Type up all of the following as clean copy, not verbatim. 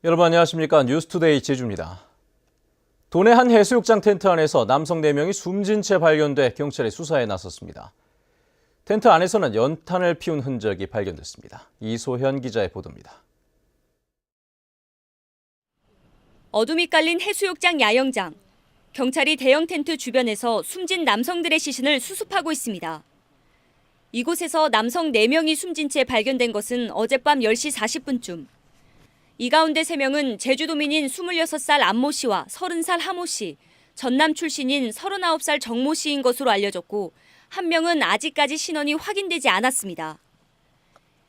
여러분 안녕하십니까? 뉴스투데이 제주입니다. 도내 한 해수욕장 텐트 안에서 남성 4명이 숨진 채 발견돼 경찰이 수사에 나섰습니다. 텐트 안에서는 연탄을 피운 흔적이 발견됐습니다. 이소현 기자의 보도입니다. 어둠이 깔린 해수욕장 야영장. 경찰이 대형 텐트 주변에서 숨진 남성들의 시신을 수습하고 있습니다. 이곳에서 남성 4명이 숨진 채 발견된 것은 어젯밤 10시 40분쯤. 이 가운데 3명은 제주도민인 26살 안모 씨와 30살 하모 씨, 전남 출신인 39살 정모 씨인 것으로 알려졌고, 한 명은 아직까지 신원이 확인되지 않았습니다.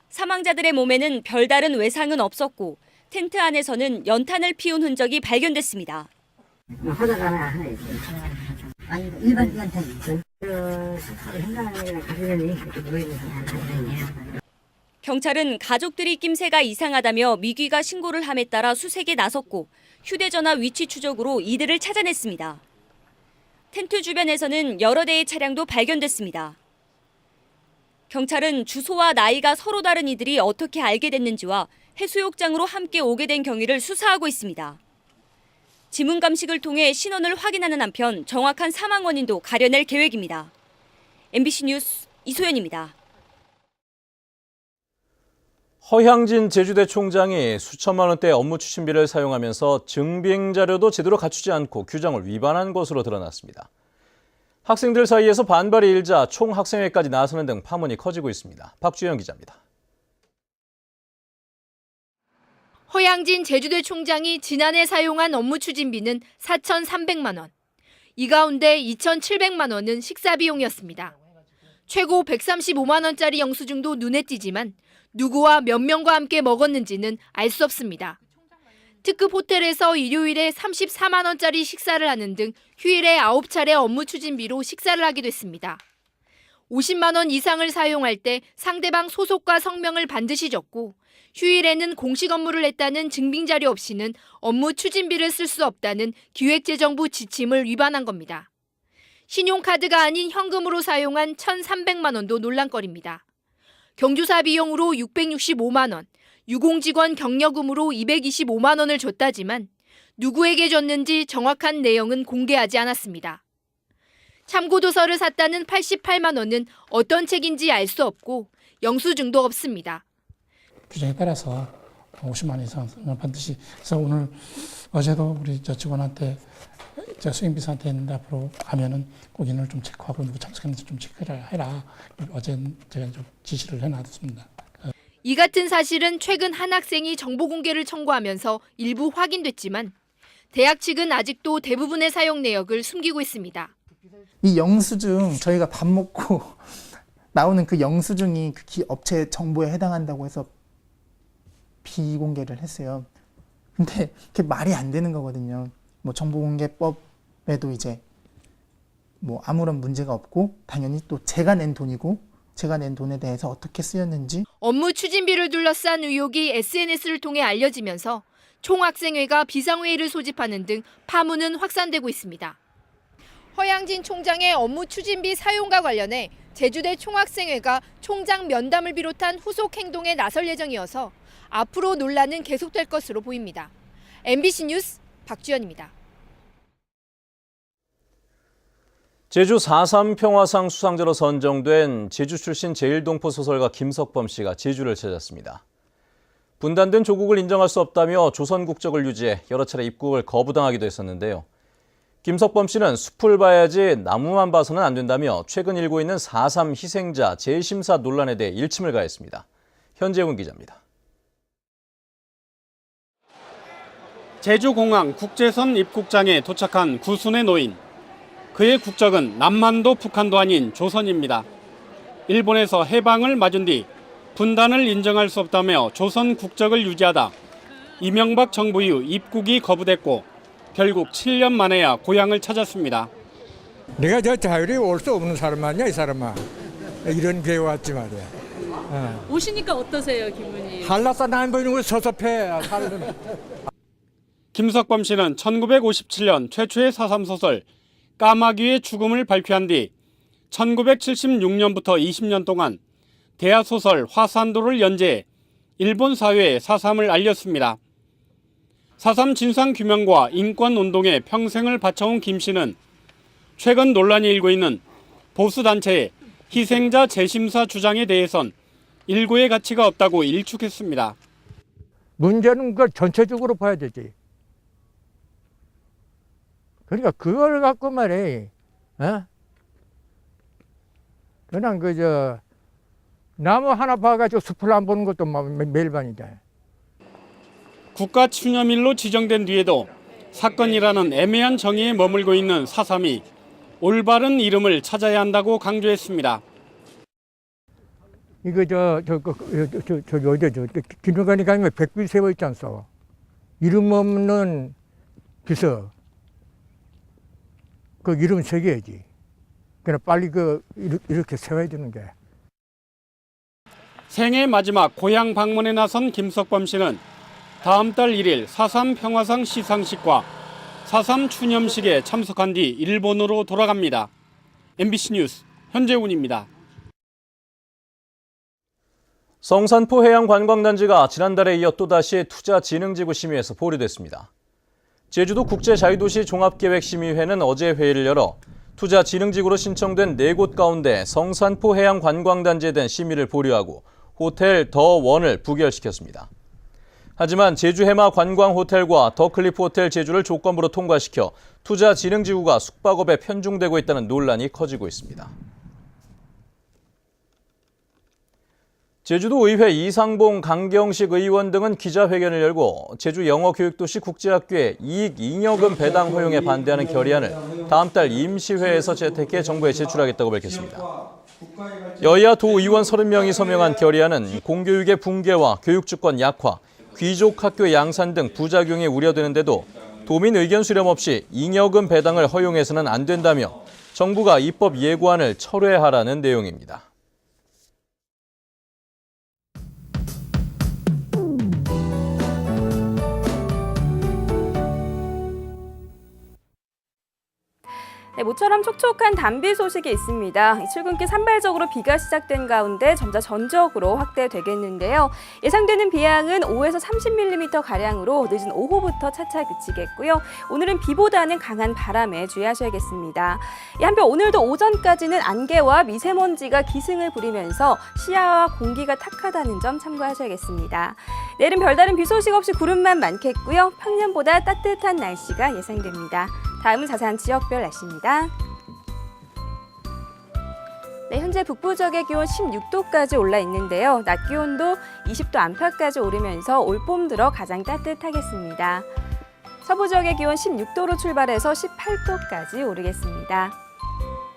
사망자들의 몸에는 별다른 외상은 없었고, 텐트 안에서는 연탄을 피운 흔적이 발견됐습니다. 화자가 하나 있어요. 아니 일반 연탄 있어요. 현장에 가시는 그렇게 보이는 사람이에요. 경찰은 가족들이 낌새가 이상하다며 미귀가 신고를 함에 따라 수색에 나섰고 휴대전화 위치 추적으로 이들을 찾아냈습니다. 텐트 주변에서는 여러 대의 차량도 발견됐습니다. 경찰은 주소와 나이가 서로 다른 이들이 어떻게 알게 됐는지와 해수욕장으로 함께 오게 된 경위를 수사하고 있습니다. 지문 감식을 통해 신원을 확인하는 한편 정확한 사망 원인도 가려낼 계획입니다. MBC 뉴스 이소연입니다. 허향진 제주대 총장이 수천만 원대 업무 추진비를 사용하면서 증빙 자료도 제대로 갖추지 않고 규정을 위반한 것으로 드러났습니다. 학생들 사이에서 반발이 일자 총학생회까지 나서는 등 파문이 커지고 있습니다. 박주영 기자입니다. 허향진 제주대 총장이 지난해 사용한 업무 추진비는 4,300만 원. 이 가운데 2,700만 원은 식사비용이었습니다. 최고 135만 원짜리 영수증도 눈에 띄지만 누구와 몇 명과 함께 먹었는지는 알 수 없습니다. 특급 호텔에서 일요일에 34만 원짜리 식사를 하는 등 휴일에 9차례 업무 추진비로 식사를 하기도 했습니다. 50만 원 이상을 사용할 때 상대방 소속과 성명을 반드시 적고 휴일에는 공식 업무를 했다는 증빙 자료 없이는 업무 추진비를 쓸 수 없다는 기획재정부 지침을 위반한 겁니다. 신용카드가 아닌 현금으로 사용한 1,300만 원도 논란거리입니다. 경조사 비용으로 665만 원, 유공직원 경력금으로 225만 원을 줬다지만 누구에게 줬는지 정확한 내용은 공개하지 않았습니다. 참고도서를 샀다는 88만 원은 어떤 책인지 알 수 없고 영수증도 없습니다. 규정에 따라서 50만 원 이상은 반드시. 그래서 오늘 어제도 우리 직원한테 수행비서한테 했는데 앞으로 가면은 꼭 인원을 좀 체크하고 누구 참석했는지 좀 체크해라. 어제 제가 좀 지시를 해놨습니다. 이 같은 사실은 최근 한 학생이 정보 공개를 청구하면서 일부 확인됐지만 대학 측은 아직도 대부분의 사용 내역을 숨기고 있습니다. 이 영수증 저희가 밥 먹고 나오는 그 영수증이 그 업체 정보에 해당한다고 해서 비공개를 했어요. 근데 그게 말이 안 되는 거거든요. 뭐 정보공개법에도 이제 뭐 아무런 문제가 없고 당연히 또 제가 낸 돈이고 제가 낸 돈에 대해서 어떻게 쓰였는지. 업무 추진비를 둘러싼 의혹이 SNS를 통해 알려지면서 총학생회가 비상회의를 소집하는 등 파문은 확산되고 있습니다. 허향진 총장의 업무 추진비 사용과 관련해 제주대 총학생회가 총장 면담을 비롯한 후속 행동에 나설 예정이어서 앞으로 논란은 계속될 것으로 보입니다. MBC 뉴스 박주연입니다. 제주 4.3 평화상 수상자로 선정된 제주 출신 제1동포 소설가 김석범 씨가 제주를 찾았습니다. 분단된 조국을 인정할 수 없다며 조선 국적을 유지해 여러 차례 입국을 거부당하기도 했었는데요. 김석범 씨는 숲을 봐야지 나무만 봐서는 안 된다며 최근 일고 있는 4.3 희생자 재심사 논란에 대해 일침을 가했습니다. 현재훈 기자입니다. 제주공항 국제선 입국장에 도착한 구순의 노인. 그의 국적은 남만도 북한도 아닌 조선입니다. 일본에서 해방을 맞은 뒤 분단을 인정할 수 없다며 조선 국적을 유지하다 이명박 정부 이후 입국이 거부됐고 결국 7년 만에야 고향을 찾았습니다. 내가 저 자율이 올 수 없는 사람 아니야, 이 사람아. 이런 기회 왔지 말이야. 오시니까 어떠세요, 기분이? 한라산 안 보이는 거 섭섭해. 김석범 씨는 1957년 최초의 4.3 소설 까마귀의 죽음을 발표한 뒤 1976년부터 20년 동안 대하소설 화산도를 연재해 일본 사회에 4.3을 알렸습니다. 4.3 진상규명과 인권운동에 평생을 바쳐온 김 씨는 최근 논란이 일고 있는 보수단체의 희생자 재심사 주장에 대해선 일고의 가치가 없다고 일축했습니다. 문제는 그걸 전체적으로 봐야 되지. 그러니까 그걸 갖고 말해, 그냥 나무 하나 봐가지고 숲을 안 보는 것도 매일반이다. 국가 추념일로 지정된 뒤에도 사건이라는 애매한 정의에 머물고 있는 4.3이 올바른 이름을 찾아야 한다고 강조했습니다. 이거 김영관이 가면 백비 세워 있지 않소. 이름 없는 비서. 그 이름 새겨야지. 그냥 빨리 이렇게 세워야 되는 게. 생애 마지막 고향 방문에 나선 김석범 씨는 다음 달 1일 4.3 평화상 시상식과 4.3 추념식에 참석한 뒤 일본으로 돌아갑니다. MBC 뉴스 현재훈입니다. 성산포 해양관광단지가 지난달에 이어 또다시 투자진흥지구 심의에서 보류됐습니다. 제주도 국제자유도시 종합계획심의회는 어제 회의를 열어 투자진흥지구로 신청된 4곳 가운데 성산포 해양관광단지에 대한 심의를 보류하고 호텔 더1을 부결시켰습니다. 하지만 제주해마관광호텔과 더클리프호텔 제주를 조건부로 통과시켜 투자진흥지구가 숙박업에 편중되고 있다는 논란이 커지고 있습니다. 제주도의회 이상봉, 강경식 의원 등은 기자회견을 열고 제주영어교육도시 국제학교의 이익잉여금 배당 허용에 반대하는 결의안을 다음 달 임시회에서 채택해 정부에 제출하겠다고 밝혔습니다. 여야 도의원 30명이 서명한 결의안은 공교육의 붕괴와 교육주권 약화, 귀족학교 양산 등 부작용이 우려되는데도 도민 의견 수렴 없이 잉여금 배당을 허용해서는 안 된다며 정부가 입법 예고안을 철회하라는 내용입니다. 네, 모처럼 촉촉한 단비 소식이 있습니다. 출근길 산발적으로 비가 시작된 가운데 점차 전적으로 확대되겠는데요. 예상되는 비양은 5에서 30mm가량으로 늦은 오후부터 차차 그치겠고요. 오늘은 비보다는 강한 바람에 주의하셔야겠습니다. 한편 오늘도 오전까지는 안개와 미세먼지가 기승을 부리면서 시야와 공기가 탁하다는 점 참고하셔야겠습니다. 내일은 별다른 비 소식 없이 구름만 많겠고요. 평년보다 따뜻한 날씨가 예상됩니다. 다음은 자세한 지역별 날씨입니다. 네, 현재 북부 지역의 기온 16도까지 올라 있는데요. 낮 기온도 20도 안팎까지 오르면서 올봄 들어 가장 따뜻하겠습니다. 서부 지역의 기온 16도로 출발해서 18도까지 오르겠습니다.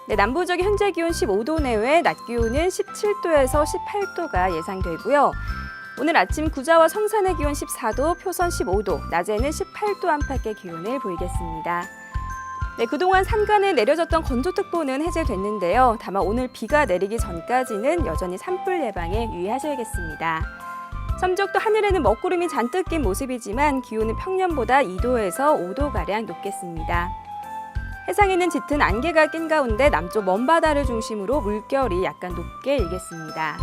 네, 남부 지역의 현재 기온 15도 내외, 낮 기온은 17도에서 18도가 예상되고요. 오늘 아침 구자와 성산의 기온 14도, 표선 15도, 낮에는 18도 안팎의 기온을 보이겠습니다. 네, 그동안 산간에 내려졌던 건조특보는 해제됐는데요. 다만 오늘 비가 내리기 전까지는 여전히 산불 예방에 유의하셔야겠습니다. 섬적도 하늘에는 먹구름이 잔뜩 낀 모습이지만 기온은 평년보다 2도에서 5도가량 높겠습니다. 해상에는 짙은 안개가 낀 가운데 남쪽 먼바다를 중심으로 물결이 약간 높게 일겠습니다.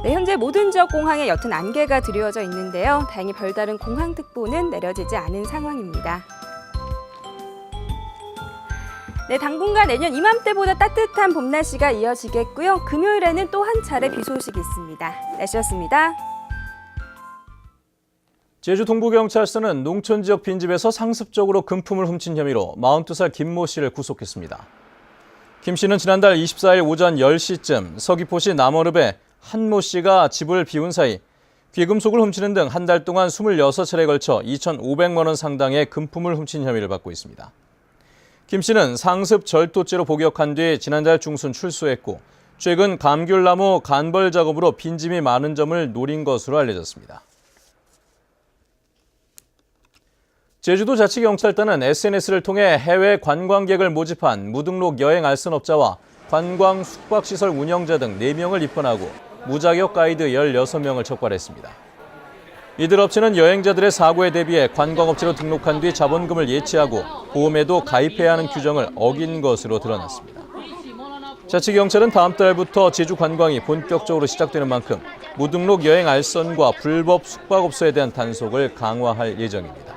네, 현재 모든 지역 공항에 옅은 안개가 드리워져 있는데요. 다행히 별다른 공항특보는 내려지지 않은 상황입니다. 네, 당분간 내년 이맘때보다 따뜻한 봄 날씨가 이어지겠고요. 금요일에는 또 한 차례 비 소식이 있습니다. 날씨였습니다. 제주 동부경찰서는 농촌 지역 빈집에서 상습적으로 금품을 훔친 혐의로 42살 김모 씨를 구속했습니다. 김 씨는 지난달 24일 오전 10시쯤 서귀포시 남어읍에 한모 씨가 집을 비운 사이 귀금속을 훔치는 등 한 달 동안 26차례에 걸쳐 2,500만 원 상당의 금품을 훔친 혐의를 받고 있습니다. 김 씨는 상습 절도죄로 복역한 뒤 지난달 중순 출소했고 최근 감귤나무 간벌 작업으로 빈집이 많은 점을 노린 것으로 알려졌습니다. 제주도자치경찰단은 SNS를 통해 해외 관광객을 모집한 무등록 여행 알선업자와 관광 숙박시설 운영자 등 4명을 입건하고 무자격 가이드 16명을 적발했습니다. 이들 업체는 여행자들의 사고에 대비해 관광업체로 등록한 뒤 자본금을 예치하고 보험에도 가입해야 하는 규정을 어긴 것으로 드러났습니다. 자치경찰은 다음 달부터 제주 관광이 본격적으로 시작되는 만큼 무등록 여행 알선과 불법 숙박업소에 대한 단속을 강화할 예정입니다.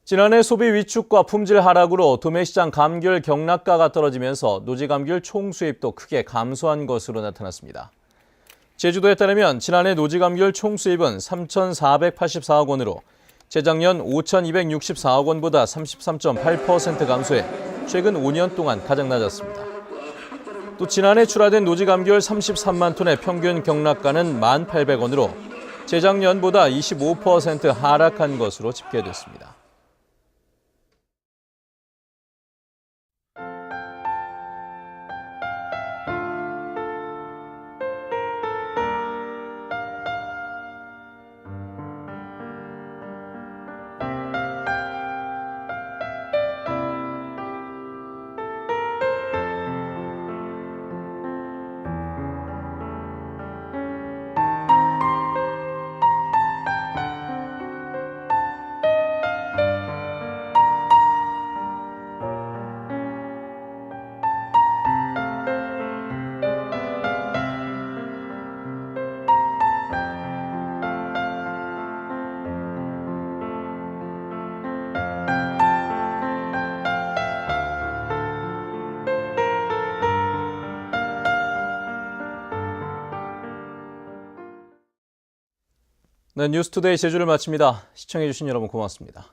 지난해 소비 위축과 품질 하락으로 도매시장 감귤 경락가가 떨어지면서 노지 감귤 총수입도 크게 감소한 것으로 나타났습니다. 제주도에 따르면 지난해 노지 감귤 총수입은 3,484억 원으로 재작년 5,264억 원보다 33.8% 감소해 최근 5년 동안 가장 낮았습니다. 또 지난해 출하된 노지 감귤 33만 톤의 평균 경락가는 1,800원으로 재작년보다 25% 하락한 것으로 집계됐습니다. 네, 뉴스투데이 제주를 마칩니다. 시청해주신 여러분 고맙습니다.